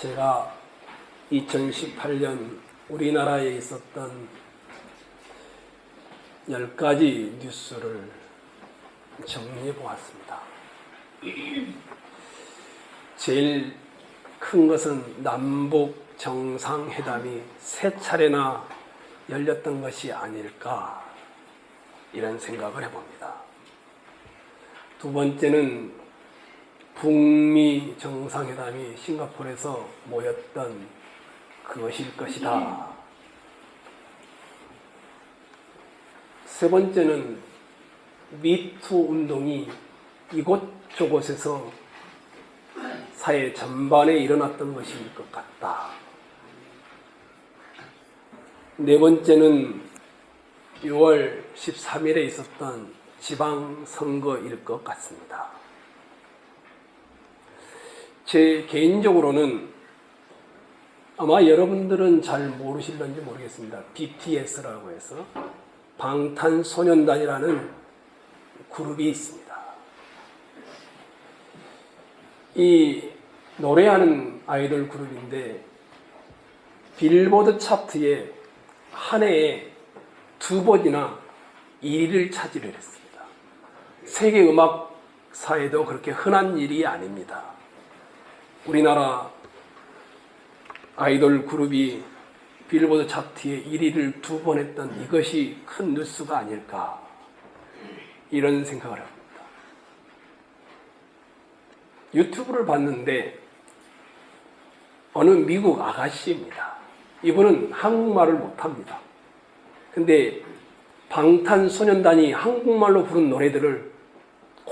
제가 2018년 우리나라에 있었던 10가지 뉴스를 정리해 보았습니다. 제일 큰 것은 남북 정상회담이 3차례나 열렸던 것이 아닐까 이런 생각을 해봅니다. 두 번째는 북미 정상회담이 싱가포르에서 모였던 그것일 것이다. 세 번째는 미투 운동이 이곳저곳에서 사회 전반에 일어났던 것일 것 같다. 네 번째는 6월 13일에 있었던 지방선거일 것 같습니다. 제 개인적으로는 아마 여러분들은 잘 모르실런지 모르겠습니다. BTS라고 해서 방탄소년단이라는 그룹이 있습니다. 이 노래하는 아이돌 그룹인데 빌보드 차트에 한 해에 2번이나 1위를 차지를 했습니다. 세계 음악사에도 그렇게 흔한 일이 아닙니다. 우리나라 아이돌 그룹이 빌보드 차트에 1위를 2번 했던 이것이 큰 뉴스가 아닐까 이런 생각을 합니다. 유튜브를 봤는데 어느 미국 아가씨입니다. 이분은 한국말을 못합니다. 근데 방탄소년단이 한국말로 부른 노래들을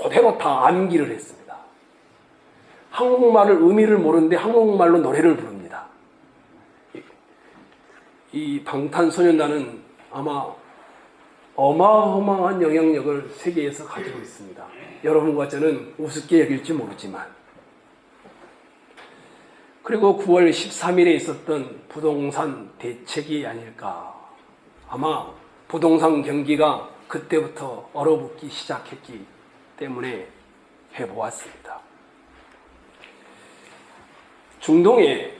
그대로 다 암기를 했습니다. 한국말을 의미를 모르는데 한국말로 노래를 부릅니다. 이 방탄소년단은 아마 어마어마한 영향력을 세계에서 가지고 있습니다. 여러분과 저는 우습게 여길지 모르지만. 그리고 9월 13일에 있었던 부동산 대책이 아닐까. 아마 부동산 경기가 그때부터 얼어붙기 시작했기 때문에 해보았습니다. 중동에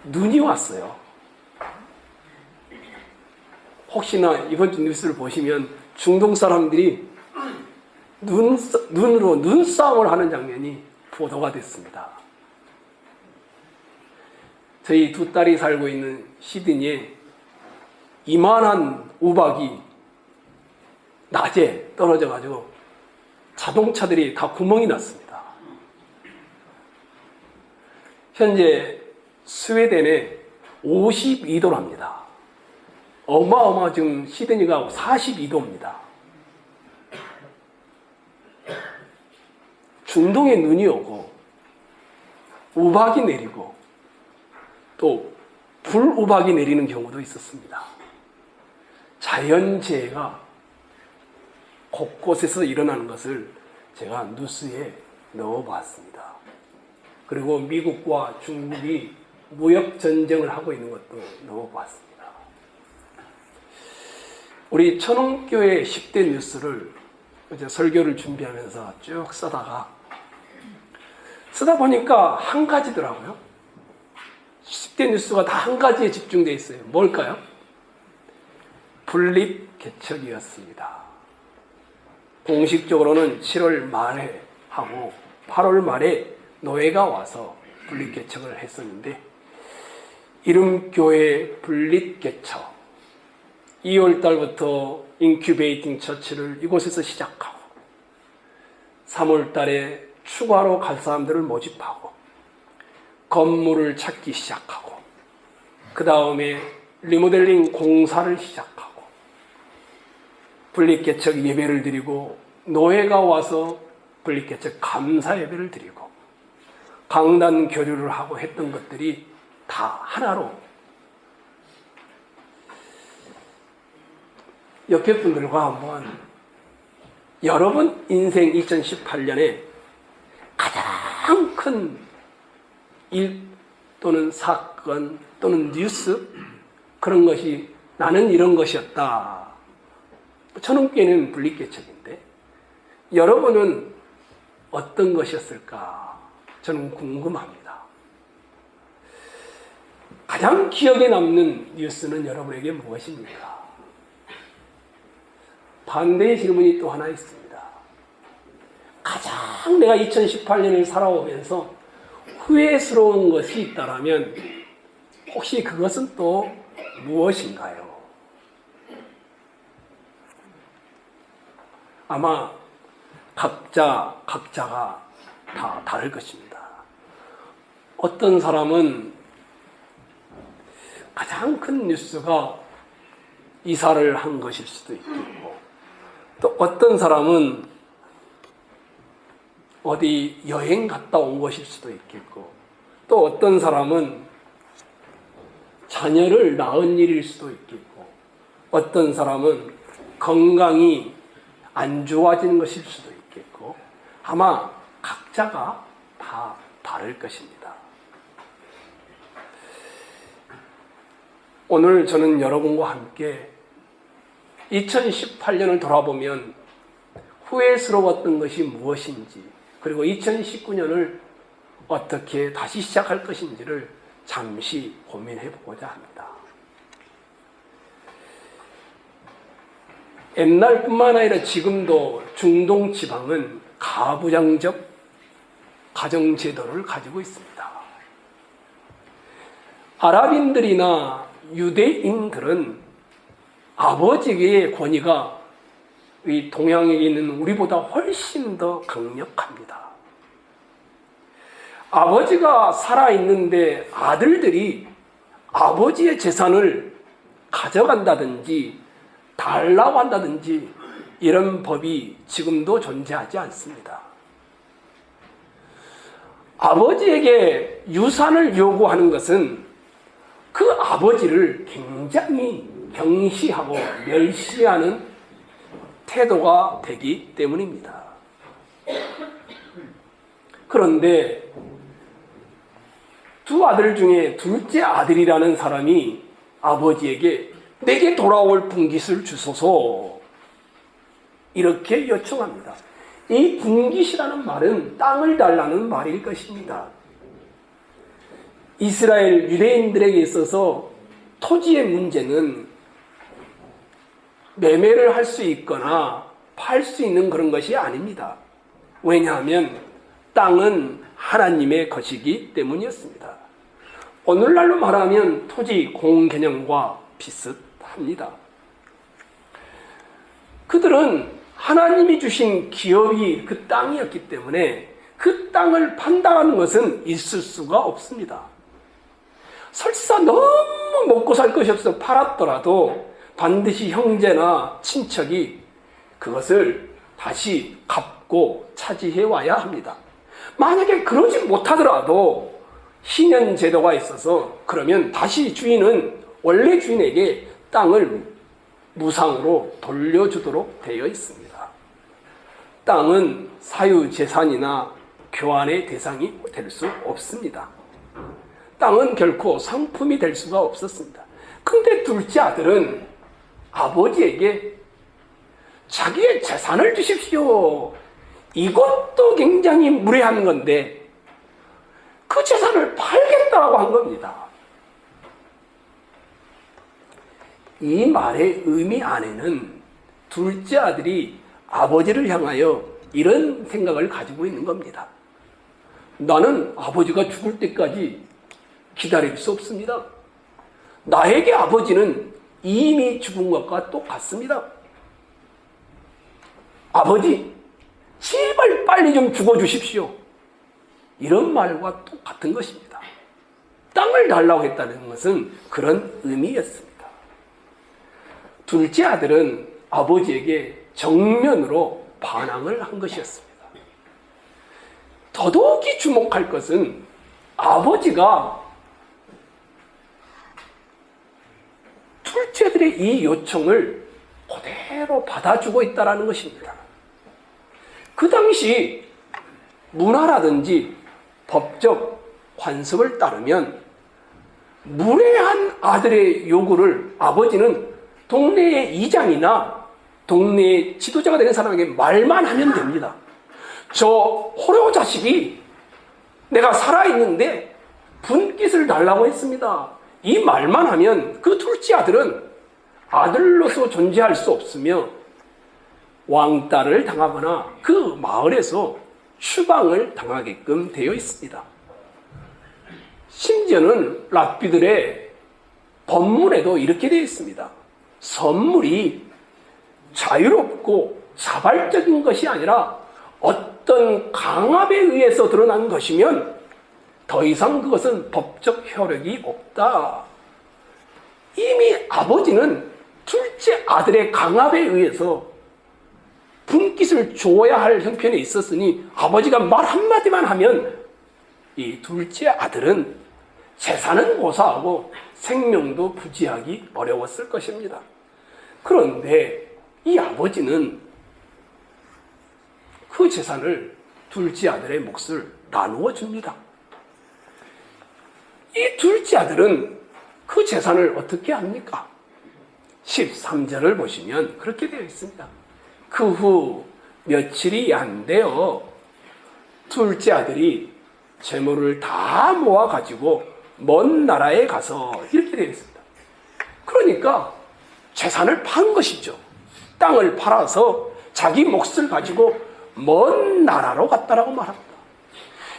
눈이 왔어요. 혹시나 이번 주 뉴스를 보시면 중동 사람들이 눈으로 눈싸움을 하는 장면이 보도가 됐습니다. 저희 두 딸이 살고 있는 시드니에 이만한 우박이 낮에 떨어져가지고 자동차들이 다 구멍이 났습니다. 현재 스웨덴에 52도랍니다. 어마어마 지금 시드니가 42도입니다. 중동에 눈이 오고 우박이 내리고 또 불우박이 내리는 경우도 있었습니다. 자연재해가 곳곳에서 일어나는 것을 제가 뉴스에 넣어봤습니다. 그리고 미국과 중국이 무역전쟁을 하고 있는 것도 넣어봤습니다. 우리 천홍교회 10대 뉴스를 어제 설교를 준비하면서 쭉 쓰다 보니까 한 가지더라고요. 10대 뉴스가 다 한 가지에 집중되어 있어요. 뭘까요? 분립개척이었습니다. 공식적으로는 7월 말에 하고 8월 말에 노예가 와서 분립개척을 했었는데 이름교회 분립개척 2월 달부터 인큐베이팅 처치를 이곳에서 시작하고 3월 달에 추가로 갈 사람들을 모집하고 건물을 찾기 시작하고 그 다음에 리모델링 공사를 시작하고 분립개척 예배를 드리고 노예가 와서 분립개척 감사 예배를 드리고 강단 교류를 하고 했던 것들이 다 하나로 옆에 분들과 한번 여러분 인생 2018년에 가장 큰 일 또는 사건 또는 뉴스 그런 것이 나는 이런 것이었다. 천운교회는 분립개척인데 여러분은 어떤 것이었을까? 저는 궁금합니다. 가장 기억에 남는 뉴스는 여러분에게 무엇입니까? 반대의 질문이 또 하나 있습니다. 가장 내가 2018년을 살아오면서 후회스러운 것이 있다면 혹시 그것은 또 무엇인가요? 아마 각자가 다 다를 것입니다. 어떤 사람은 가장 큰 뉴스가 이사를 한 것일 수도 있겠고, 또 어떤 사람은 어디 여행 갔다 온 것일 수도 있겠고, 또 어떤 사람은 자녀를 낳은 일일 수도 있겠고, 어떤 사람은 건강이 안 좋아진 것일 수도 있겠고, 아마 각자가 다 다를 것입니다. 오늘 저는 여러분과 함께 2018년을 돌아보면 후회스러웠던 것이 무엇인지, 그리고 2019년을 어떻게 다시 시작할 것인지를 잠시 고민해 보고자 합니다. 옛날뿐만 아니라 지금도 중동 지방은 가부장적 가정제도를 가지고 있습니다. 아랍인들이나 유대인들은 아버지의 권위가 이 동양에 있는 우리보다 훨씬 더 강력합니다. 아버지가 살아있는데 아들들이 아버지의 재산을 가져간다든지 달라고 한다든지 이런 법이 지금도 존재하지 않습니다. 아버지에게 유산을 요구하는 것은 그 아버지를 굉장히 경시하고 멸시하는 태도가 되기 때문입니다. 그런데 두 아들 중에 둘째 아들이라는 사람이 아버지에게 내게 돌아올 분깃을 주소서 이렇게 요청합니다. 이 분깃이라는 말은 땅을 달라는 말일 것입니다. 이스라엘 유대인들에게 있어서 토지의 문제는 매매를 할 수 있거나 팔 수 있는 그런 것이 아닙니다. 왜냐하면 땅은 하나님의 것이기 때문이었습니다. 오늘날로 말하면 토지 공개념과 비슷합니다. 그들은 하나님이 주신 기업이 그 땅이었기 때문에 그 땅을 판단하는 것은 있을 수가 없습니다. 설사 너무 먹고 살 것이 없어 팔았더라도 반드시 형제나 친척이 그것을 다시 갚고 차지해 와야 합니다. 만약에 그러지 못하더라도 신현 제도가 있어서 그러면 다시 주인은 원래 주인에게 땅을 무상으로 돌려주도록 되어 있습니다. 땅은 사유재산이나 교환의 대상이 될 수 없습니다. 땅은 결코 상품이 될 수가 없었습니다. 근데 둘째 아들은 아버지에게 자기의 재산을 주십시오. 이것도 굉장히 무례한 건데 그 재산을 팔겠다고 한 겁니다. 이 말의 의미 안에는 둘째 아들이 아버지를 향하여 이런 생각을 가지고 있는 겁니다. 나는 아버지가 죽을 때까지 기다릴 수 없습니다. 나에게 아버지는 이미 죽은 것과 똑같습니다. 아버지, 제발 빨리 좀 죽어주십시오. 이런 말과 똑같은 것입니다. 땅을 달라고 했다는 것은 그런 의미였습니다. 둘째 아들은 아버지에게 정면으로 반항을 한 것이었습니다. 더더욱이 주목할 것은 아버지가 둘째들의 이 요청을 그대로 받아주고 있다는 것입니다. 그 당시 문화라든지 법적 관습을 따르면 무례한 아들의 요구를 아버지는 동네의 이장이나 동네의 지도자가 되는 사람에게 말만 하면 됩니다. 저 호로 자식이 내가 살아있는데 분깃을 달라고 했습니다. 이 말만 하면 그 둘째 아들은 아들로서 존재할 수 없으며 왕따를 당하거나 그 마을에서 추방을 당하게끔 되어 있습니다. 심지어는 랍비들의 법문에도 이렇게 되어 있습니다. 선물이 자유롭고 자발적인 것이 아니라 어떤 강압에 의해서 드러난 것이면 더 이상 그것은 법적 효력이 없다. 이미 아버지는 둘째 아들의 강압에 의해서 분깃을 줘야 할 형편에 있었으니 아버지가 말 한마디만 하면 이 둘째 아들은 재산은 고사하고 생명도 부지하기 어려웠을 것입니다. 그런데 이 아버지는 그 재산을 둘째 아들의 몫을 나누어 줍니다. 이 둘째 아들은 그 재산을 어떻게 합니까? 13절을 보시면 그렇게 되어 있습니다. 그 후 며칠이 안 되어 둘째 아들이 재물을 다 모아가지고 먼 나라에 가서 이렇게 되어 있습니다. 그러니까 재산을 판 것이죠. 땅을 팔아서 자기 몫을 가지고 먼 나라로 갔다라고 말합니다.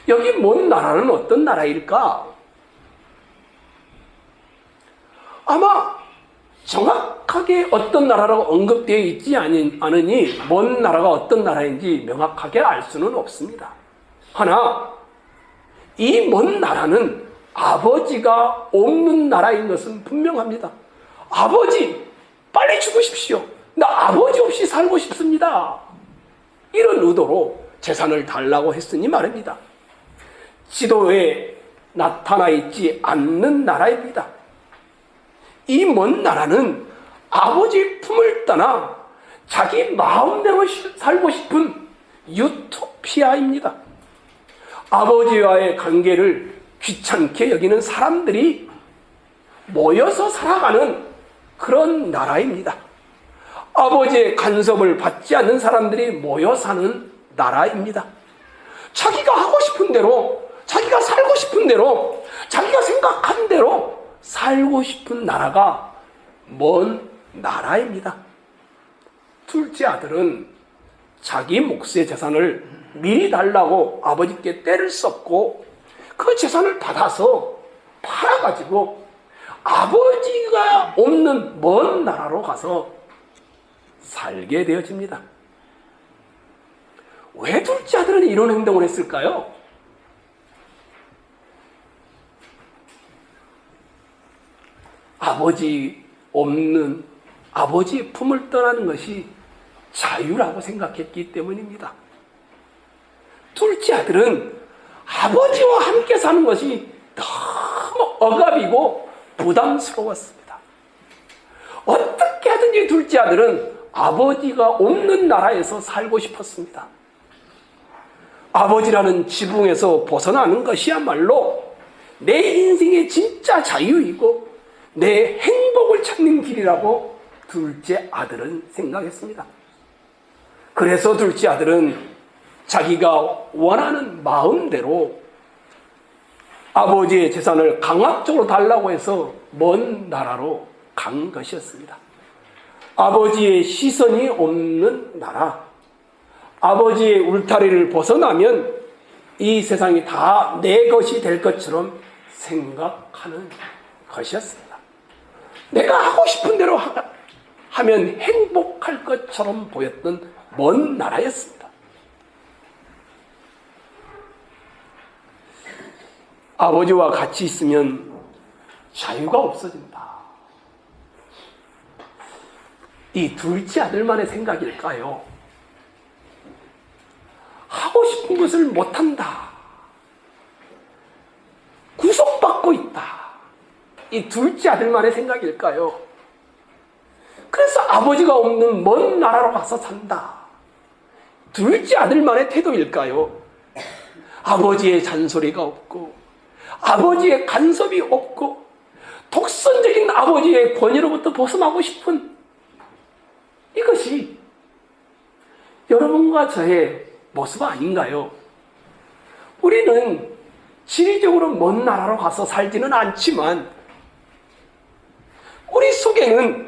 여기 먼 나라는 어떤 나라일까? 아마 정확하게 어떤 나라라고 언급되어 있지 않으니 먼 나라가 어떤 나라인지 명확하게 알 수는 없습니다. 하나, 이 먼 나라는 아버지가 없는 나라인 것은 분명합니다. 아버지, 빨리 죽으십시오. 나 아버지 없이 살고 싶습니다. 이런 의도로 재산을 달라고 했으니 말입니다. 지도에 나타나 있지 않는 나라입니다. 이 먼 나라는 아버지 품을 떠나 자기 마음대로 살고 싶은 유토피아입니다. 아버지와의 관계를 귀찮게 여기는 사람들이 모여서 살아가는 그런 나라입니다. 아버지의 간섭을 받지 않는 사람들이 모여 사는 나라입니다. 자기가 하고 싶은 대로, 자기가 살고 싶은 대로, 자기가 생각한 대로 살고 싶은 나라가 먼 나라입니다. 둘째 아들은 자기 몫의 재산을 미리 달라고 아버지께 떼를 썼고 그 재산을 받아서 팔아가지고 아버지가 없는 먼 나라로 가서 살게 되어집니다. 왜 둘째 아들은 이런 행동을 했을까요? 아버지 없는 아버지의 품을 떠나는 것이 자유라고 생각했기 때문입니다. 둘째 아들은 아버지와 함께 사는 것이 너무 억압이고 부담스러웠습니다. 어떻게 하든지 둘째 아들은 아버지가 없는 나라에서 살고 싶었습니다. 아버지라는 지붕에서 벗어나는 것이야말로 내 인생의 진짜 자유이고 내 행복을 찾는 길이라고 둘째 아들은 생각했습니다. 그래서 둘째 아들은 자기가 원하는 마음대로 아버지의 재산을 강압적으로 달라고 해서 먼 나라로 간 것이었습니다. 아버지의 시선이 없는 나라, 아버지의 울타리를 벗어나면 이 세상이 다 내 것이 될 것처럼 생각하는 것이었습니다. 내가 하고 싶은 대로 하면 행복할 것처럼 보였던 먼 나라였습니다. 아버지와 같이 있으면 자유가 없어진다. 이 둘째 아들만의 생각일까요? 하고 싶은 것을 못한다. 구속받고 있다. 이 둘째 아들만의 생각일까요? 그래서 아버지가 없는 먼 나라로 가서 산다. 둘째 아들만의 태도일까요? 아버지의 잔소리가 없고 아버지의 간섭이 없고 독선적인 아버지의 권위로부터 벗어나고 싶은 이것이 여러분과 저의 모습 아닌가요? 우리는 지리적으로 먼 나라로 가서 살지는 않지만 속에는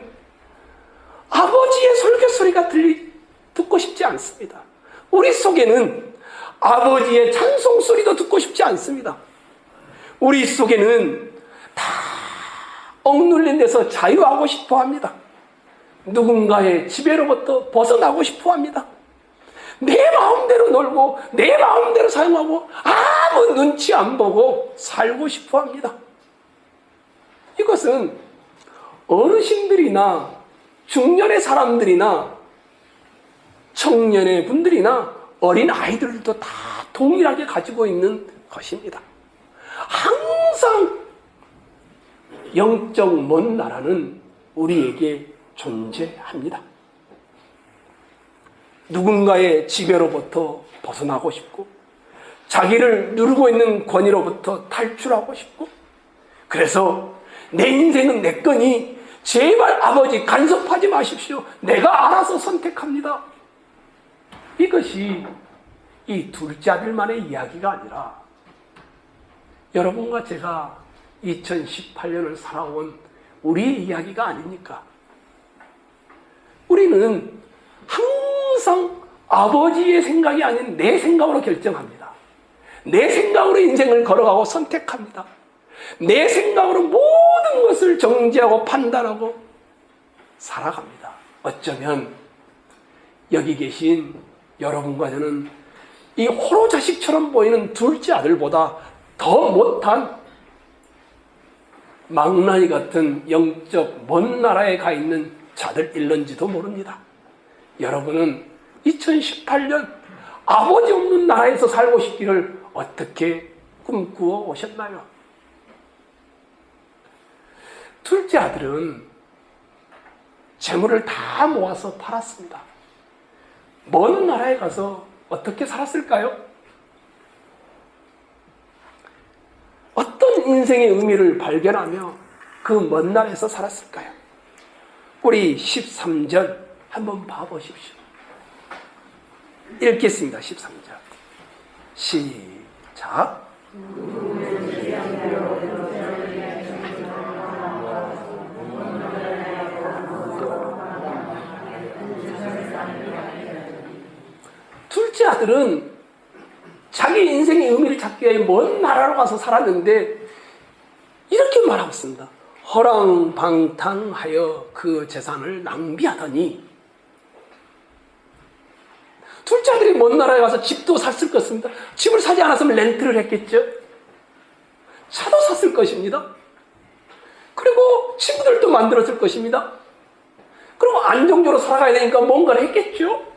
아버지의 설교 소리가 듣고 싶지 않습니다. 우리 속에는 아버지의 찬송 소리도 듣고 싶지 않습니다. 우리 속에는 다 억눌린 데서 자유하고 싶어 합니다. 누군가의 지배로부터 벗어나고 싶어 합니다. 내 마음대로 놀고 내 마음대로 사용하고 아무 눈치 안 보고 살고 싶어 합니다. 이것은 어르신들이나 중년의 사람들이나 청년의 분들이나 어린 아이들도 다 동일하게 가지고 있는 것입니다. 항상 영적 먼 나라는 우리에게 존재합니다. 누군가의 지배로부터 벗어나고 싶고 자기를 누르고 있는 권위로부터 탈출하고 싶고 그래서 내 인생은 내 거니 제발 아버지 간섭하지 마십시오. 내가 알아서 선택합니다. 이것이 이 둘째 아들만의 이야기가 아니라 여러분과 제가 2018년을 살아온 우리의 이야기가 아닙니까? 우리는 항상 아버지의 생각이 아닌 내 생각으로 결정합니다. 내 생각으로 인생을 걸어가고 선택합니다. 내 생각으로 모든 것을 정지하고 판단하고 살아갑니다. 어쩌면 여기 계신 여러분과 저는 이 호로 자식처럼 보이는 둘째 아들보다 더 못한 망나니 같은 영적 먼 나라에 가 있는 자들일런지도 모릅니다. 여러분은 2018년 아버지 없는 나라에서 살고 싶기를 어떻게 꿈꾸어 오셨나요? 둘째 아들은 재물을 다 모아서 팔았습니다. 먼 나라에 가서 어떻게 살았을까요? 어떤 인생의 의미를 발견하며 그 먼 나라에서 살았을까요? 우리 13절 한번 봐보십시오. 읽겠습니다. 13절 시작. 둘째 아들은 자기 인생의 의미를 찾기 위해 먼 나라로 가서 살았는데 이렇게 말하고 있습니다. 허랑방탕하여 그 재산을 낭비하더니 둘째 아들이 먼 나라에 가서 집도 샀을 것입니다. 집을 사지 않았으면 렌트를 했겠죠. 차도 샀을 것입니다. 그리고 친구들도 만들었을 것입니다. 그리고 안정적으로 살아가야 되니까 뭔가를 했겠죠.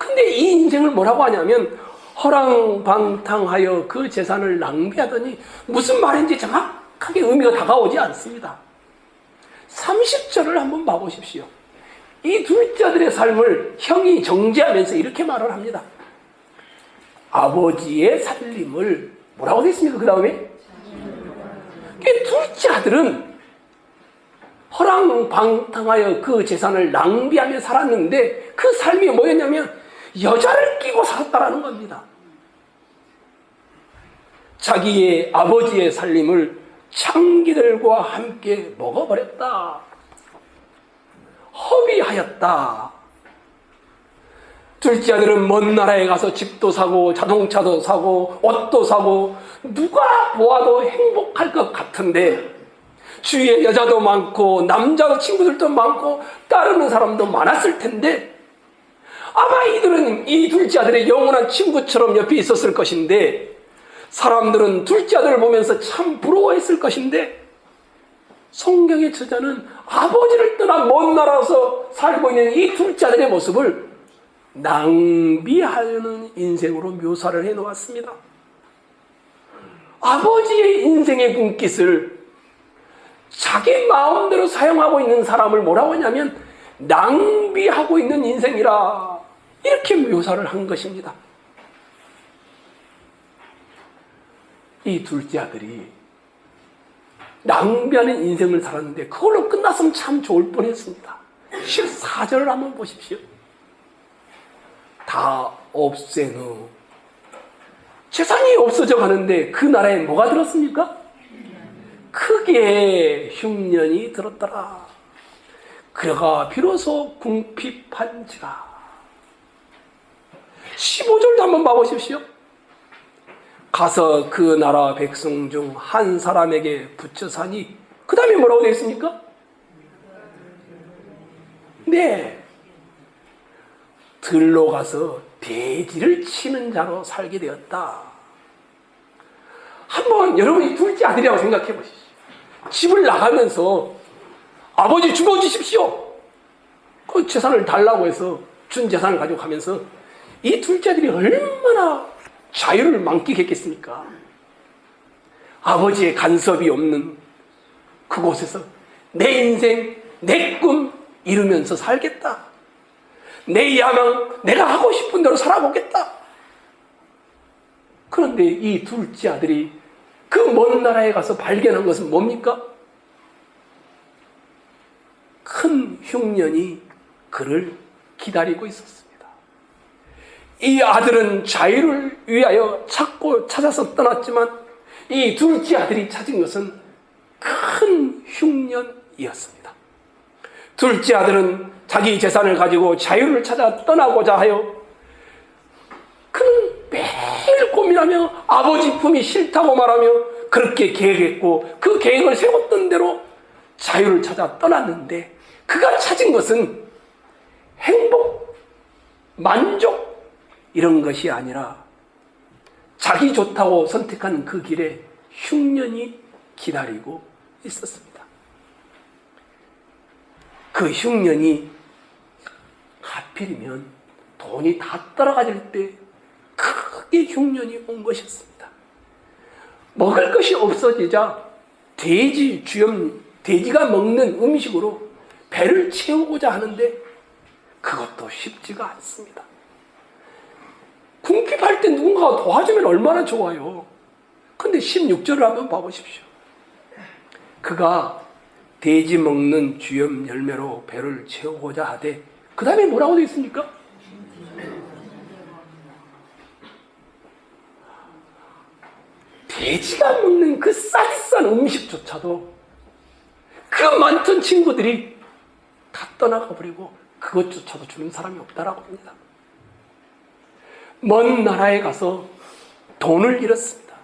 근데 이 인생을 뭐라고 하냐면 허랑방탕하여 그 재산을 낭비하더니 무슨 말인지 정확하게 의미가 다가오지 않습니다. 30절을 한번 봐보십시오. 이 둘째 아들의 삶을 형이 정죄하면서 이렇게 말을 합니다. 아버지의 살림을 뭐라고 됐습니까? 그 다음에 둘째 아들은 허랑방탕하여 그 재산을 낭비하며 살았는데 그 삶이 뭐였냐면 여자를 끼고 살았다라는 겁니다. 자기의 아버지의 살림을 창기들과 함께 먹어버렸다. 허비하였다. 둘째 아들은 먼 나라에 가서 집도 사고 자동차도 사고 옷도 사고 누가 보아도 행복할 것 같은데 주위에 여자도 많고 남자 친구들도 많고 따르는 사람도 많았을 텐데 아마 이들은 이 둘째 아들의 영원한 친구처럼 옆에 있었을 것인데 사람들은 둘째 아들을 보면서 참 부러워했을 것인데 성경의 저자는 아버지를 떠나 먼 나라에서 살고 있는 이 둘째 아들의 모습을 낭비하려는 인생으로 묘사를 해놓았습니다. 아버지의 인생의 분깃을 자기 마음대로 사용하고 있는 사람을 뭐라고 하냐면 낭비하고 있는 인생이라 이렇게 묘사를 한 것입니다. 이 둘째 아들이 낭비하는 인생을 살았는데 그걸로 끝났으면 참 좋을 뻔했습니다. 14절을 한번 보십시오. 다 없앤 후 재산이 없어져 가는데 그 나라에 뭐가 들었습니까? 크게 흉년이 들었더라. 그러가 비로소 궁핍한지라. 15절도 한번 봐보십시오. 가서 그 나라 백성 중 한 사람에게 붙여 사니, 그 다음에 뭐라고 되어 있습니까? 네, 들로 가서 돼지를 치는 자로 살게 되었다. 한번 여러분이 둘째 아들이라고 생각해 보십시오. 집을 나가면서 아버지 죽어주십시오, 그 재산을 달라고 해서 준 재산을 가지고 가면서 이 둘째 아들이 얼마나 자유를 만끽했겠습니까? 아버지의 간섭이 없는 그곳에서 내 인생, 내 꿈 이루면서 살겠다. 내 야망, 내가 하고 싶은 대로 살아보겠다. 그런데 이 둘째 아들이 그 먼 나라에 가서 발견한 것은 뭡니까? 큰 흉년이 그를 기다리고 있었습니다. 이 아들은 자유를 위하여 찾아서 떠났지만 이 둘째 아들이 찾은 것은 큰 흉년이었습니다. 둘째 아들은 자기 재산을 가지고 자유를 찾아 떠나고자 하여 그는 매일 고민하며 아버지 품이 싫다고 말하며 그렇게 계획했고 그 계획을 세웠던 대로 자유를 찾아 떠났는데 그가 찾은 것은 행복, 만족 이런 것이 아니라 자기 좋다고 선택한 그 길에 흉년이 기다리고 있었습니다. 그 흉년이 하필이면 돈이 다 떨어질 때 크게 흉년이 온 것이었습니다. 먹을 것이 없어지자 돼지가 먹는 음식으로 배를 채우고자 하는데 그것도 쉽지가 않습니다. 궁핍할 때 누군가가 도와주면 얼마나 좋아요. 근데 16절을 한번 봐보십시오. 그가 돼지 먹는 쥐염 열매로 배를 채우고자 하되, 그 다음에 뭐라고 되어 있습니까? 돼지가 먹는 그 쌀쌀한 음식조차도 그 많던 친구들이 다 떠나가 버리고 그것조차도 주는 사람이 없다라고 합니다. 먼 나라에 가서 돈을 잃었습니다.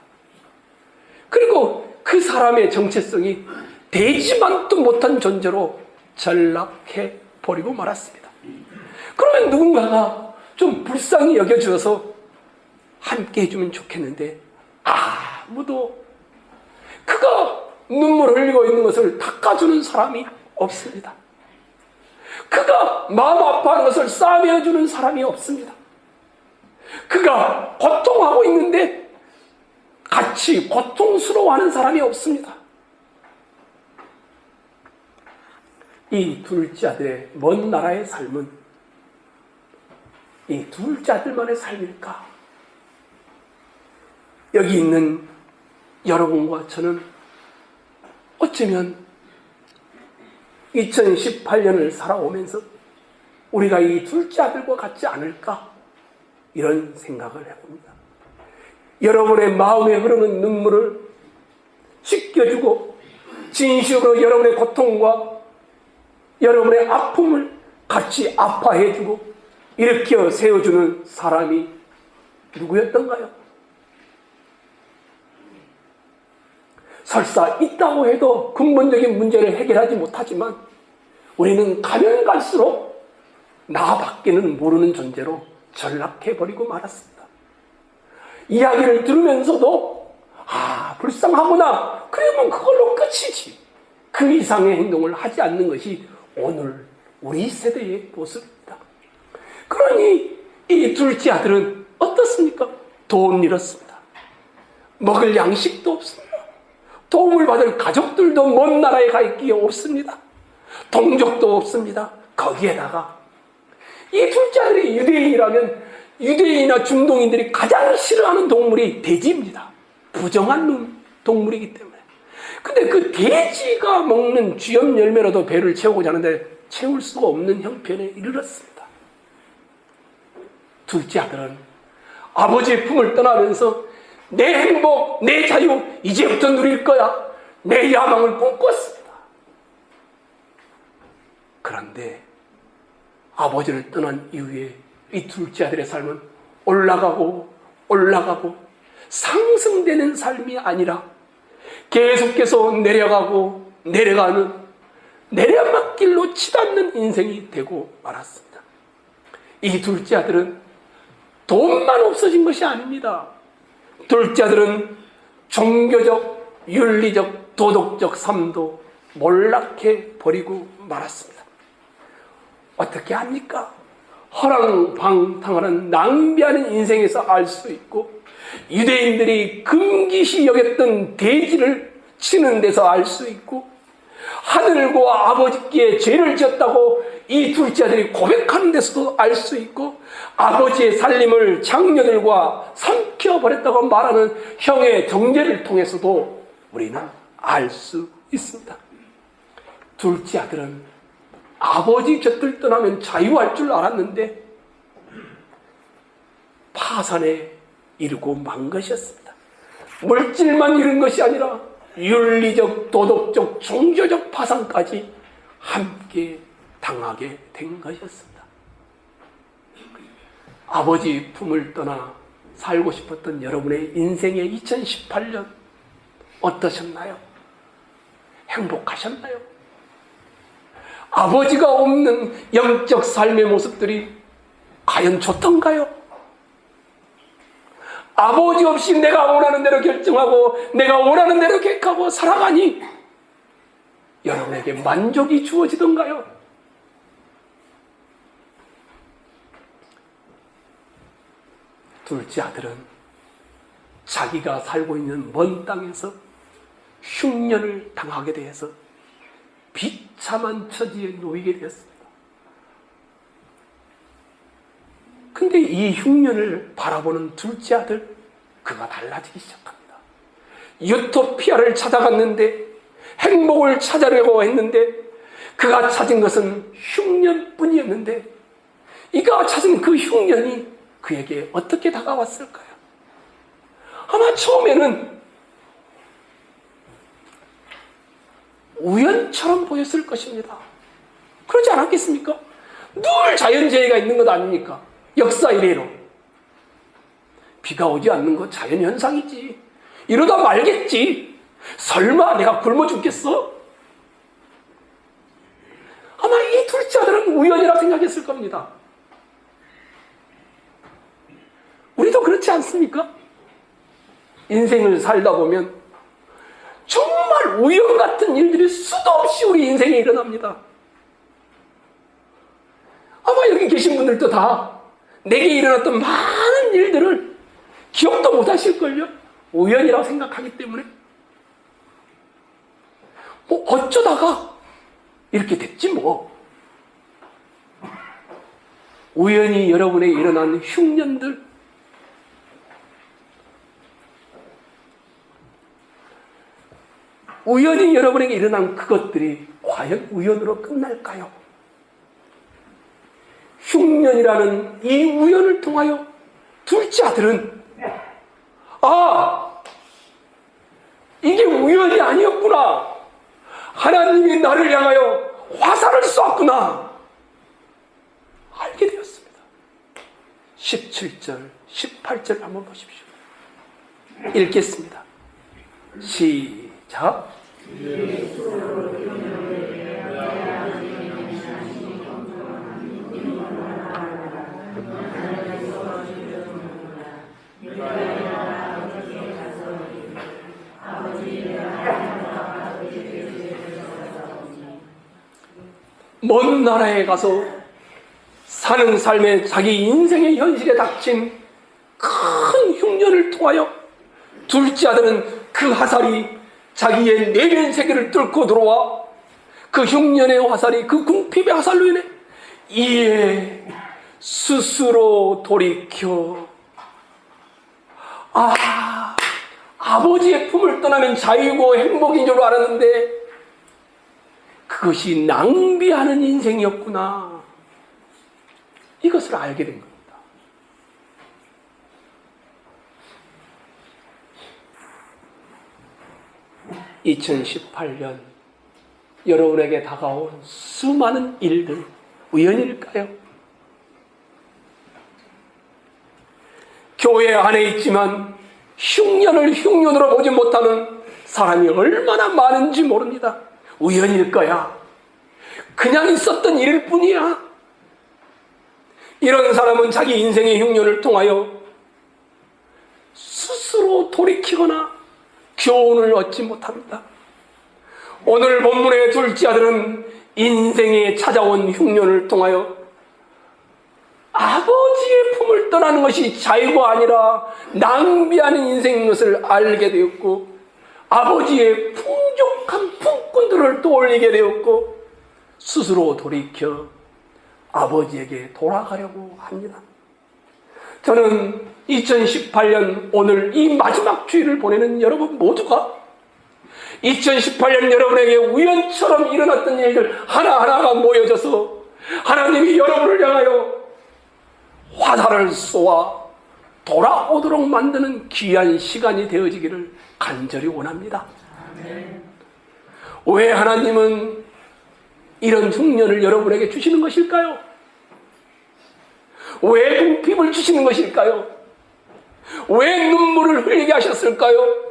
그리고 그 사람의 정체성이 돼지만도 못한 존재로 전락해 버리고 말았습니다. 그러면 누군가가 좀 불쌍히 여겨주어서 함께 해주면 좋겠는데 아무도 그가 눈물을 흘리고 있는 것을 닦아주는 사람이 없습니다. 그가 마음 아파하는 것을 싸매어주는 사람이 없습니다. 그가 고통하고 있는데 같이 고통스러워하는 사람이 없습니다. 이 둘째 아들의 먼 나라의 삶은 이 둘째 아들만의 삶일까? 여기 있는 여러분과 저는 어쩌면 2018년을 살아오면서 우리가 이 둘째 아들과 같지 않을까? 이런 생각을 해봅니다. 여러분의 마음에 흐르는 눈물을 씻겨주고 진심으로 여러분의 고통과 여러분의 아픔을 같이 아파해주고 일으켜 세워주는 사람이 누구였던가요? 설사 있다고 해도 근본적인 문제를 해결하지 못하지만 우리는 가면 갈수록 나밖에는 모르는 존재로 전락해버리고 말았습니다. 이야기를 들으면서도 불쌍하구나, 그러면 그걸로 끝이지. 그 이상의 행동을 하지 않는 것이 오늘 우리 세대의 모습입니다. 그러니 이 둘째 아들은 어떻습니까? 돈 잃었습니다. 먹을 양식도 없습니다. 도움을 받을 가족들도 먼 나라에 가 있기에 없습니다. 동족도 없습니다. 거기에다가 이 둘째 아들이 유대인이라면 유대인이나 중동인들이 가장 싫어하는 동물이 돼지입니다. 부정한 동물이기 때문에. 근데 그 돼지가 먹는 쥐염 열매로도 배를 채우고자 하는데 채울 수가 없는 형편에 이르렀습니다. 둘째 아들은 아버지의 품을 떠나면서 내 행복, 내 자유 이제부터 누릴 거야, 내 야망을 꿈꿨습니다. 그런데 아버지를 떠난 이후에 이 둘째 아들의 삶은 올라가고 올라가고 상승되는 삶이 아니라 계속해서 내려가고 내려가는 내려막길로 치닫는 인생이 되고 말았습니다. 이 둘째 아들은 돈만 없어진 것이 아닙니다. 둘째 아들은 종교적, 윤리적, 도덕적 삶도 몰락해 버리고 말았습니다. 어떻게 합니까? 허랑방탕하는 낭비하는 인생에서 알 수 있고, 유대인들이 금기시 여겼던 대지를 치는 데서 알 수 있고, 하늘과 아버지께 죄를 지었다고 이 둘째 아들이 고백하는 데서도 알 수 있고, 아버지의 살림을 장녀들과 삼켜버렸다고 말하는 형의 정죄를 통해서도 우리는 알 수 있습니다. 둘째 아들은 아버지 곁을 떠나면 자유할 줄 알았는데 파산에 이르고 만 것이었습니다. 물질만 잃은 것이 아니라 윤리적, 도덕적, 종교적 파산까지 함께 당하게 된 것이었습니다. 아버지 품을 떠나 살고 싶었던 여러분의 인생의 2018년 어떠셨나요? 행복하셨나요? 아버지가 없는 영적 삶의 모습들이 과연 좋던가요? 아버지 없이 내가 원하는 대로 결정하고 내가 원하는 대로 계획하고 살아가니 여러분에게 만족이 주어지던가요? 둘째 아들은 자기가 살고 있는 먼 땅에서 흉년을 당하게 되어서 비참한 처지에 놓이게 되었습니다. 근데 이 흉년을 바라보는 둘째 아들, 그가 달라지기 시작합니다. 유토피아를 찾아갔는데, 행복을 찾아려고 했는데, 그가 찾은 것은 흉년뿐이었는데, 이가 찾은 그 흉년이 그에게 어떻게 다가왔을까요? 아마 처음에는 우연처럼 보였을 것입니다. 그렇지 않았겠습니까? 늘 자연재해가 있는 것 아닙니까? 역사 이래로. 비가 오지 않는 건 자연현상이지. 이러다 말겠지. 설마 내가 굶어 죽겠어? 아마 이 둘째 아들은 우연이라 생각했을 겁니다. 우리도 그렇지 않습니까? 인생을 살다 보면 정말 우연 같은 일들이 수도 없이 우리 인생에 일어납니다. 아마 여기 계신 분들도 다 내게 일어났던 많은 일들을 기억도 못 하실걸요? 우연이라고 생각하기 때문에. 뭐 어쩌다가 이렇게 됐지 뭐. 우연히 여러분에게 일어난 흉년들, 우연히 여러분에게 일어난 그것들이 과연 우연으로 끝날까요? 흉년이라는 이 우연을 통하여 둘째 아들은 이게 우연이 아니었구나. 하나님이 나를 향하여 화살을 쏘았구나. 알게 되었습니다. 17절, 18절 한번 보십시오. 읽겠습니다. 시작. 먼 나라에 가서 사는 삶에 자기 인생의 현실에 닥친 큰 흉년을 통하여 둘째 아들은 그 화살이 자기의 내면 세계를 뚫고 들어와 그 흉년의 화살이 그 궁핍의 화살로 인해 이에 스스로 돌이켜 아버지의 품을 떠나면 자유고 행복인 줄 알았는데 그것이 낭비하는 인생이었구나. 이것을 알게 된 겁니다. (2018년) 여러분에게 다가온 수많은 일들 우연일까요? 교회 안에 있지만 흉년을 흉년으로 보지 못하는 사람이 얼마나 많은지 모릅니다. 우연일 거야. 그냥 있었던 일일 뿐이야. 이런 사람은 자기 인생의 흉년을 통하여 스스로 돌이키거나 교훈을 얻지 못합니다. 오늘 본문의 둘째 아들은 인생에 찾아온 흉년을 통하여 아버지의 품을 떠나는 것이 자유가 아니라 낭비하는 인생인 것을 알게 되었고, 아버지의 풍족한 품꾼들을 떠올리게 되었고, 스스로 돌이켜 아버지에게 돌아가려고 합니다. 저는 2018년 오늘 이 마지막 주일을 보내는 여러분 모두가 2018년 여러분에게 우연처럼 일어났던 일들 하나하나가 모여져서 하나님이 여러분을 향하여 화살을 쏘아 돌아오도록 만드는 귀한 시간이 되어지기를 간절히 원합니다. 왜 하나님은 이런 흉년을 여러분에게 주시는 것일까요? 왜 궁핍을 주시는 것일까요? 왜 눈물을 흘리게 하셨을까요?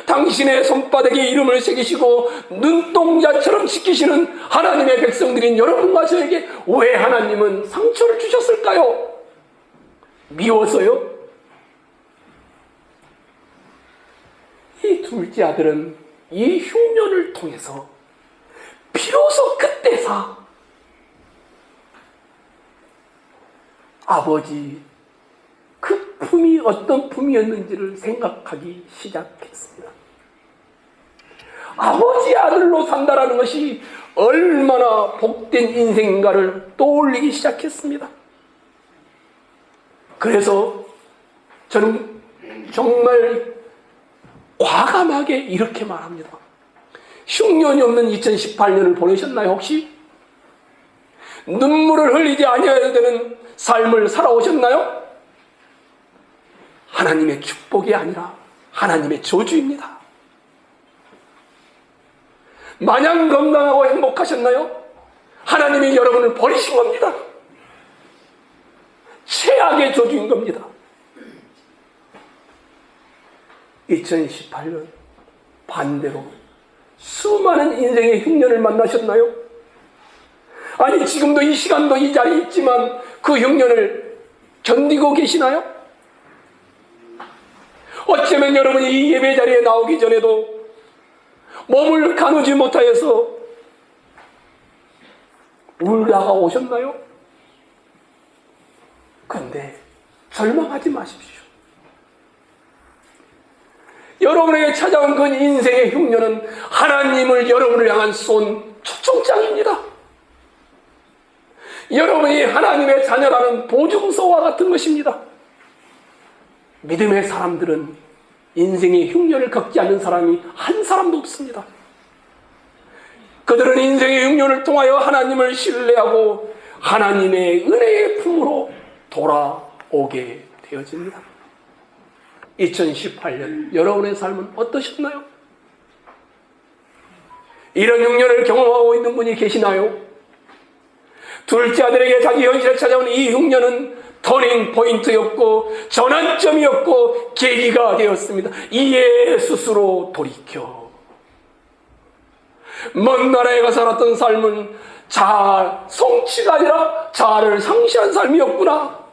당신의 손바닥에 이름을 새기시고 눈동자처럼 지키시는 하나님의 백성들인 여러분과 저에게 왜 하나님은 상처를 주셨을까요? 미워서요? 이 둘째 아들은 이 흉년을 통해서 비로소 그때서 아버지 그 품이 어떤 품이었는지를 생각하기 시작했습니다. 아버지의 아들로 산다라는 것이 얼마나 복된 인생인가를 떠올리기 시작했습니다. 그래서 저는 정말 과감하게 이렇게 말합니다. 흉년이 없는 2018년을 보내셨나요 혹시? 눈물을 흘리지 아니해야 되는 삶을 살아오셨나요? 하나님의 축복이 아니라 하나님의 저주입니다. 마냥 건강하고 행복하셨나요? 하나님이 여러분을 버리신 겁니다. 최악의 저주인 겁니다. 2018년 반대로 수많은 인생의 흉년을 만나셨나요? 아니 지금도 이 시간도 이 자리에 있지만 그 흉년을 견디고 계시나요? 어쩌면 여러분이 이 예배 자리에 나오기 전에도 몸을 가누지 못하여서 울다가 오셨나요? 그런데 절망하지 마십시오. 여러분에게 찾아온 그 인생의 흉년은 하나님을 여러분을 향한 쏜 초청장입니다. 여러분이 하나님의 자녀라는 보증서와 같은 것입니다. 믿음의 사람들은 인생의 흉년을 겪지 않는 사람이 한 사람도 없습니다. 그들은 인생의 흉년을 통하여 하나님을 신뢰하고 하나님의 은혜의 품으로 돌아오게 되어집니다. 2018년 여러분의 삶은 어떠셨나요? 이런 흉년을 경험하고 있는 분이 계시나요? 둘째 아들에게 자기 현실에 찾아온 이 흉년은 터닝 포인트였고 전환점이었고 계기가 되었습니다. 이에 스스로 돌이켜 먼 나라에 가서 살았던 삶은 자아 성취가 아니라 자아를 상실한 삶이었구나.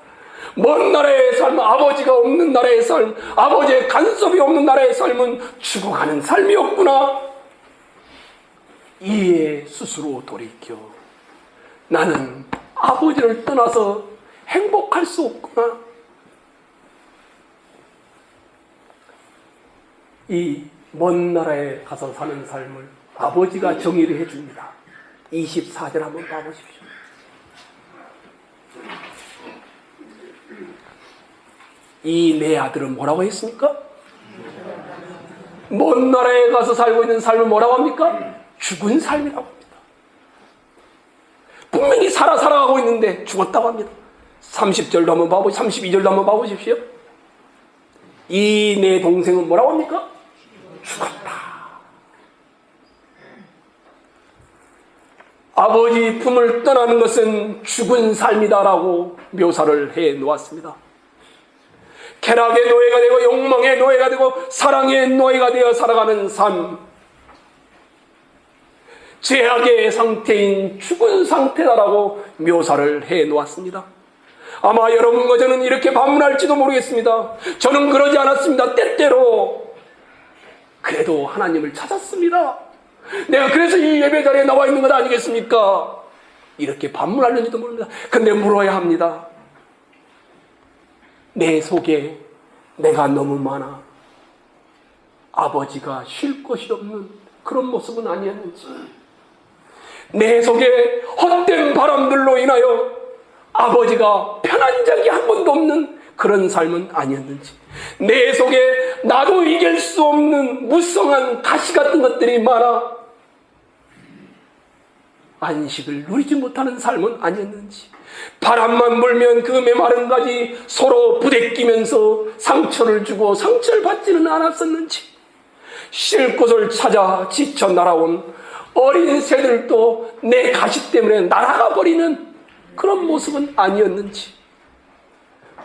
먼 나라의 삶, 아버지가 없는 나라의 삶, 아버지의 간섭이 없는 나라의 삶은 죽어가는 삶이었구나. 이에 스스로 돌이켜 나는 아버지를 떠나서 행복할 수 없구나. 이 먼 나라에 가서 사는 삶을 아버지가 정의를 해줍니다. 24절 한번 봐보십시오. 이 내 아들은 뭐라고 했습니까? 먼 나라에 가서 살고 있는 삶을 뭐라고 합니까? 죽은 삶이라고 합니다. 분명히 살아가고 있는데 죽었다고 합니다. 30절도 한번 봐보십시오. 32절도 한번 봐보십시오. 이 내 동생은 뭐라고 합니까? 죽었다. 아버지 품을 떠나는 것은 죽은 삶이다라고 묘사를 해 놓았습니다. 쾌락의 노예가 되고 욕망의 노예가 되고 사랑의 노예가 되어 살아가는 삶, 죄악의 상태인 죽은 상태다라고 묘사를 해 놓았습니다. 아마 여러분과 저는 이렇게 반문할지도 모르겠습니다. 저는 그러지 않았습니다. 때때로 그래도 하나님을 찾았습니다. 내가 그래서 이 예배 자리에 나와 있는 것 아니겠습니까? 이렇게 반문하는지도 모릅니다. 근데 물어야 합니다. 내 속에 내가 너무 많아 아버지가 쉴 곳이 없는 그런 모습은 아니었는지, 내 속에 헛된 바람들로 인하여 아버지가 편한 적이 한 번도 없는 그런 삶은 아니었는지, 내 속에 나도 이길 수 없는 무성한 가시 같은 것들이 많아 안식을 누리지 못하는 삶은 아니었는지, 바람만 불면 그 메마른 가지 서로 부대끼면서 상처를 주고 상처를 받지는 않았었는지, 쉴 곳을 찾아 지쳐 날아온 어린 새들도 내 가시 때문에 날아가 버리는 그런 모습은 아니었는지,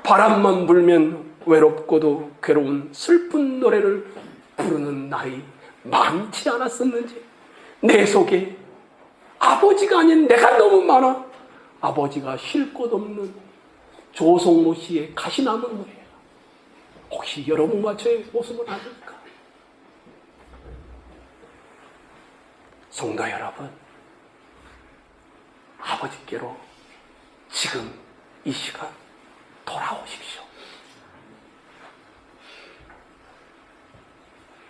바람만 불면 외롭고도 괴로운 슬픈 노래를 부르는 날이 많지 않았었는지, 내 속에 아버지가 아닌 내가 너무 많아 아버지가 쉴 곳 없는 조성모 씨의 가시 남은 노래예요. 혹시 여러분과 저의 모습은 아닐까? 성도 여러분, 아버지께로 지금 이 시간 돌아오십시오.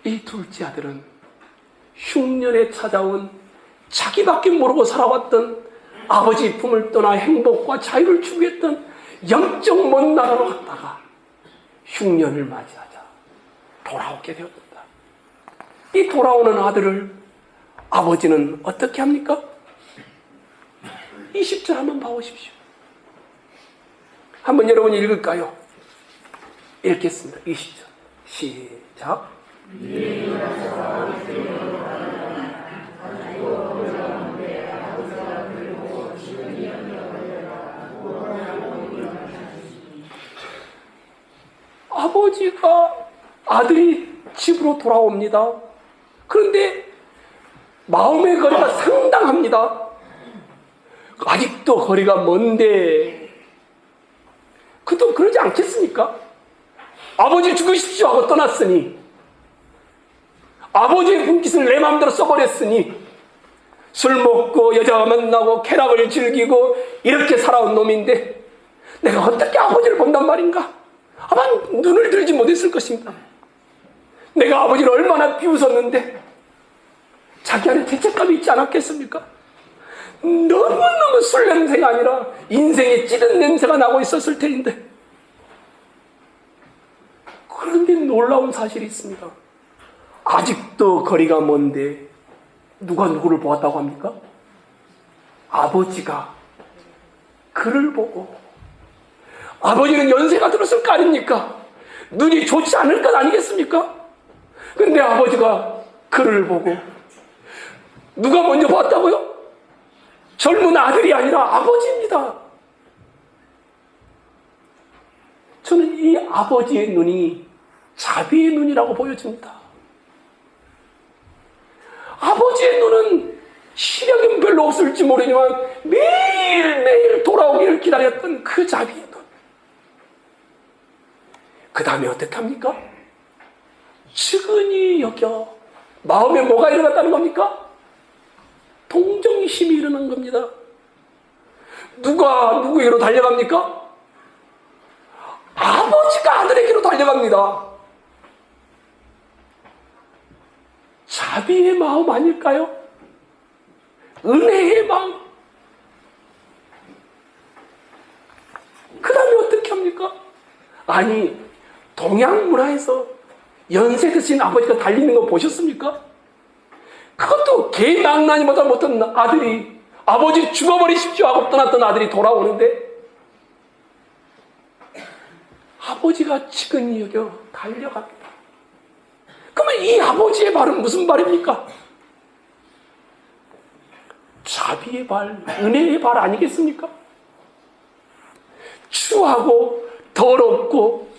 이 둘째 아들은 흉년에 찾아온 자기밖에 모르고 살아왔던 아버지 품을 떠나 행복과 자유를 추구했던 영적 먼 나라로 갔다가 흉년을 맞이하자 돌아오게 되었다. 이 돌아오는 아들을 아버지는 어떻게 합니까? 20절 한번 봐보십시오. 한번 여러분 읽을까요? 읽겠습니다. 20절 시작. 아버지가 아들이 집으로 돌아옵니다. 그런데 마음의 거리가 상당합니다. 아직도 거리가 먼데 그도 그러지 않겠습니까? 아버지 죽으십시오 하고 떠났으니, 아버지의 분깃을 내 마음대로 써버렸으니, 술 먹고 여자 만나고 쾌락을 즐기고 이렇게 살아온 놈인데 내가 어떻게 아버지를 본단 말인가? 아마 눈을 들지 못했을 것입니다. 내가 아버지를 얼마나 비웃었는데 자기 안에 죄책감이 있지 않았겠습니까? 너무너무 술 냄새가 아니라 인생의 찌든 냄새가 나고 있었을 테인데, 그런데 놀라운 사실이 있습니다. 아직도 거리가 먼데 누가 누구를 보았다고 합니까? 아버지가 그를 보고, 아버지는 연세가 들었을 거 아닙니까? 눈이 좋지 않을 것 아니겠습니까? 근데 아버지가 그를 보고, 누가 먼저 봤다고요? 젊은 아들이 아니라 아버지입니다. 저는 이 아버지의 눈이 자비의 눈이라고 보여집니다. 아버지의 눈은 시력은 별로 없을지 모르지만 매일매일 돌아오기를 기다렸던 그 자비의 눈. 그 다음에 어떻게 합니까? 측은히 여겨. 마음에 뭐가 일어났다는 겁니까? 동정심이 일어난 겁니다. 누가 누구에게로 달려갑니까? 아버지가 아들에게로 달려갑니다. 자비의 마음 아닐까요? 은혜의 마음. 그 다음에 어떻게 합니까? 아니, 동양 문화에서 연세 드신 아버지가 달리는 거 보셨습니까? 그것도 개망나니보다 못한 아들이, 아버지 죽어버리십시오 하고 떠났던 아들이 돌아오는데 아버지가 측은히 여겨 달려갑니다. 그러면 이 아버지의 말은 무슨 말입니까? 자비의 발, 은혜의 발 아니겠습니까? 추하고 더럽고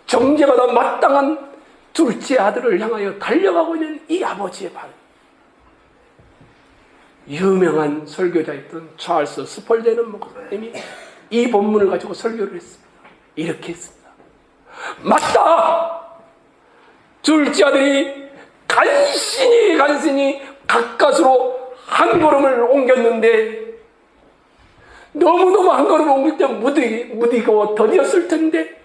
정죄받아 마땅한 둘째 아들을 향하여 달려가고 있는 이 아버지의 발. 유명한 설교자였던 찰스 스펄전은 목사님이 이 본문을 가지고 설교를 했습니다. 이렇게 했습니다. 맞다! 둘째 아들이 간신히 가까스로 한 걸음을 옮겼는데 너무너무 한 걸음을 옮길 때 무디고 더디었을 텐데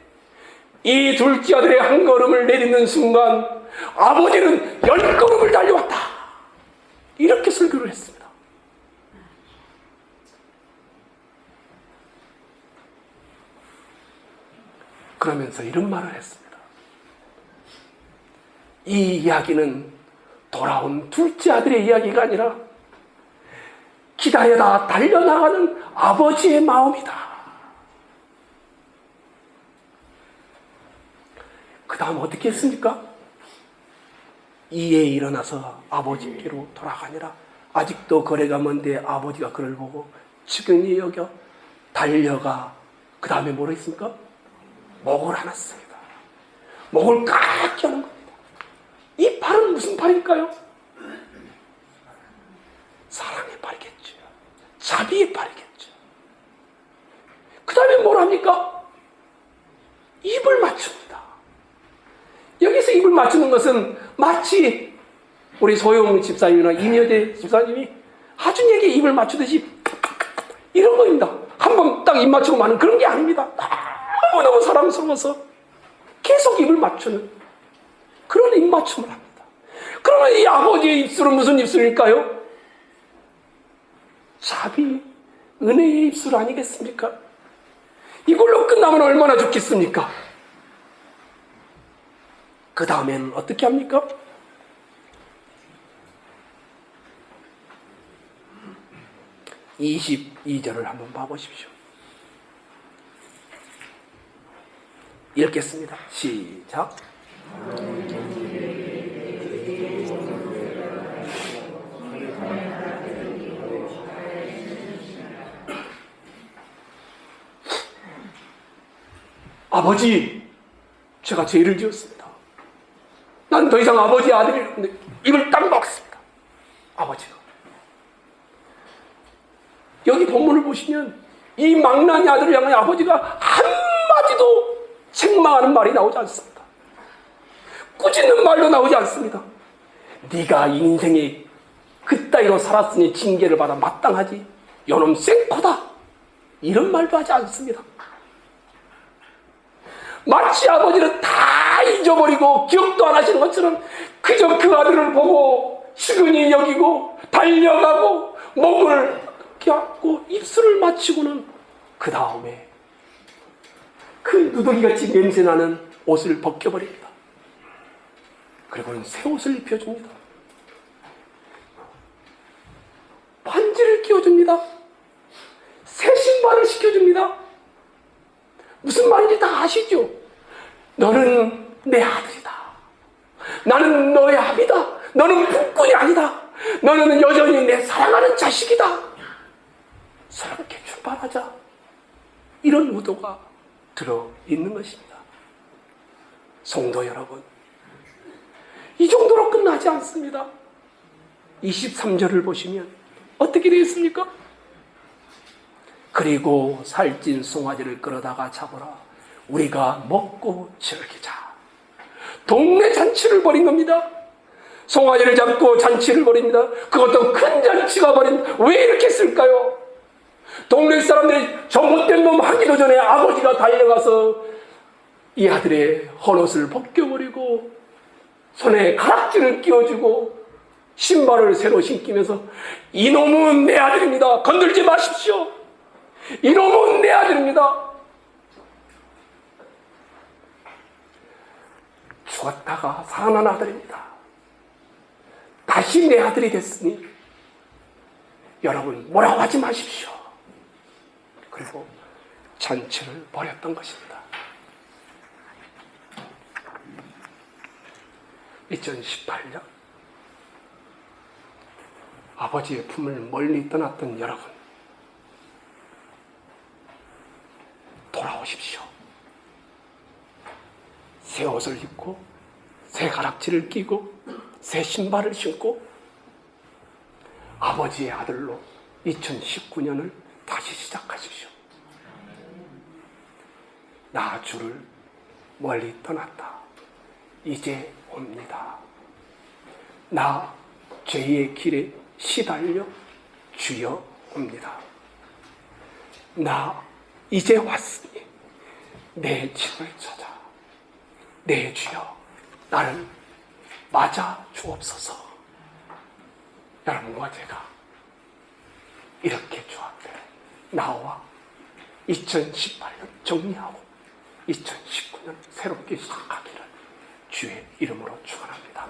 이 둘째 아들의 한 걸음을 내딛는 순간 아버지는 10걸음을 달려왔다. 이렇게 설교를 했습니다. 그러면서 이런 말을 했습니다. 이 이야기는 돌아온 둘째 아들의 이야기가 아니라 기다려다 달려나가는 아버지의 마음이다. 그 다음 어떻게 했습니까? 이에 일어나서 아버지께로 돌아가니라. 아직도 거리가 먼데 아버지가 그를 보고 측은히 여겨 달려가 그 다음에 뭐라 했습니까? 목을 안았습니다. 목을 까맣게 하는 겁니다. 이 팔은 무슨 팔일까요? 사랑의 팔이겠죠. 자비의 팔이겠죠. 그 다음에 뭘 합니까? 입을 맞춥니다. 여기서 입을 맞추는 것은 마치 우리 소영 집사님이나 임여대 집사님이 하준에게 입을 맞추듯이 이런 겁니다. 한 번 딱 입 맞추고 마는 그런 게 아닙니다. 너무너무 사랑스러워서 계속 입을 맞추는 그런 입 맞춤을 합니다. 그러면 이 아버지의 입술은 무슨 입술일까요? 자비, 은혜의 입술 아니겠습니까? 이걸로 끝나면 얼마나 좋겠습니까? 그 다음에는 어떻게 합니까? (22절을) 한번 봐보십시오. 읽겠습니다. 시작. 아버지, 제가 죄를 지었습니다. 난 더 이상 아버지의 아들이 입을 딱 막습니다. 아버지가. 여기 본문을 보시면 이 망나니 아들을 향해 아버지가 한마디도 책망하는 말이 나오지 않습니다. 꾸짖는 말도 나오지 않습니다. 네가 인생에 그따위로 살았으니 징계를 받아 마땅하지. 요놈 생코다. 이런 말도 하지 않습니다. 마치 아버지는 다 잊어버리고 기억도 안 하시는 것처럼 그저 그 아들을 보고 시근히 여기고 달려가고 목을 껴안고 입술을 맞추고는 그 다음에 그 누더기같이 냄새나는 옷을 벗겨버립니다. 그리고는 새 옷을 입혀줍니다. 반지를 끼워줍니다. 새 신발을 시켜줍니다. 무슨 말인지 다 아시죠? 너는 내 아들이다. 나는 너의 아비다. 너는 북군이 아니다. 너는 여전히 내 사랑하는 자식이다. 새롭게 출발하자. 이런 의도가 들어있는 것입니다. 성도 여러분, 이 정도로 끝나지 않습니다. 23절을 보시면 어떻게 되어 있습니까? 그리고 살찐 송아지를 끌어다가 잡으라. 우리가 먹고 즐기자. 동네 잔치를 벌인 겁니다. 송아지를 잡고 잔치를 벌입니다. 그것도 큰 잔치가 벌인. 왜 이렇게 했을까요? 동네 사람들이 저 못된 놈 하기도 전에 아버지가 달려가서 이 아들의 헌옷을 벗겨버리고 손에 가락지를 끼워주고 신발을 새로 신기면서 이놈은 내 아들입니다. 건들지 마십시오. 이놈은 내 아들입니다. 죽었다가 살아난 아들입니다. 다시 내 아들이 됐으니 여러분 뭐라고 하지 마십시오. 그리고 잔치를 벌였던 것입니다. 2018년 아버지의 품을 멀리 떠났던 여러분, 돌아오십시오. 새 옷을 입고 새 가락지를 끼고 새 신발을 신고 아버지의 아들로 2019년을 다시 시작하십시오. 나 주를 멀리 떠났다. 이제 옵니다. 나 죄의 길에 시달려 주여 옵니다. 나 이제 왔으니 내 집을 찾아 내 주여 나를 맞아 주옵소서. 여러분과 제가 이렇게 주 앞에 나와 2018년 정리하고 2019년 새롭게 시작하기를 주의 이름으로 축원합니다.